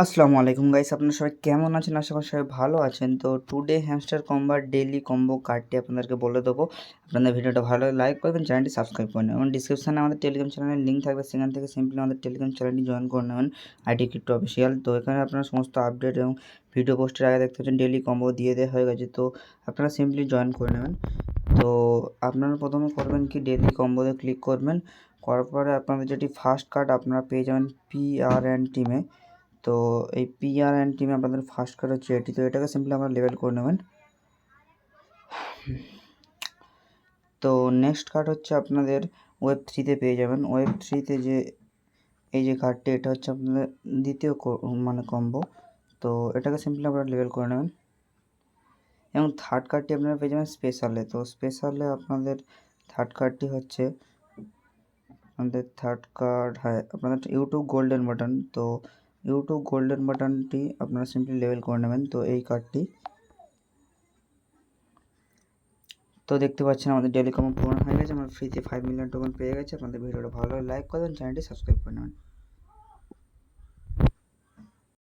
আসসালামু আলাইকুম গাইস, আপনারা সবাই কেমন আছেন? আশা করি সবাই ভালো আছেন। তো টুডে হ্যামস্টার কম্বার ডেইলি কম্বো কার্ডটি আপনাদেরকে বলে দেবো। আপনাদের ভিডিওটা ভালো লাইক করবেন, চ্যানেলটি সাবস্ক্রাইব করে নেবেন। ডিসক্রিপশানে আমাদের টেলিগ্রাম চ্যানেলের লিঙ্ক থাকবে, সেখান থেকে সিম্পলি আমাদের টেলিগ্রাম চ্যানেলটি জয়েন করে নেবেন, আইটি ক্রিপ্টো অফিসিয়াল। তো এখানে আপনারা সমস্ত আপডেট এবং ভিডিও পোস্টের আগে দেখতে পাচ্ছেন ডেইলি কম্বো দিয়ে দেওয়া হয়ে গেছে। তো আপনারা সিম্পলি জয়েন করে নেবেন। তো আপনারা প্রথমে করবেন কি, ডেইলি কম্বোতে ক্লিক করবেন। করার পরে আপনাদের যেটি ফার্স্ট কার্ড আপনারা পেয়ে যাবেন পিআরএন টিমে। তো এই পিআরএন টিমে আপনাদের ফার্স্ট কার্ড হচ্ছে এটি। তো এটাকে সিম্পলি আমরা লেভেল করে নেবেন। তো নেক্সট কার্ড হচ্ছে আপনাদের ওয়েব থ্রিতে পেয়ে যাবেন। ওয়েব থ্রিতে যে এই যে কার্ডটি, এটা হচ্ছে আপনাদের দ্বিতীয় কম্বো। তো এটাকে সিম্পলি আপনারা লেভেল করে নেবেন। এবং থার্ড কার্ডটি আপনারা পেয়ে যাবেন স্পেশালে। তো স্পেশালে আপনাদের থার্ড কার্ডটি হচ্ছে আপনাদের ইউটিউব গোল্ডেন বাটন। তো ইউটিউব গোল্ডেন বাটনটি আপনারা সিম্পলি লেভেল করে নেবেন। তো এই কার্ডটি তো দেখতে পাচ্ছেন আমাদের ডেলি কম্বো পূরণ হয়ে গেছে। আমরা ফ্রিতে 5 মিলিয়ন টোকেন পেয়ে গেছে। আপনাদের ভিডিওটা ভালো লাইক করবেন, চ্যানেলটি সাবস্ক্রাইব করে নেবেন।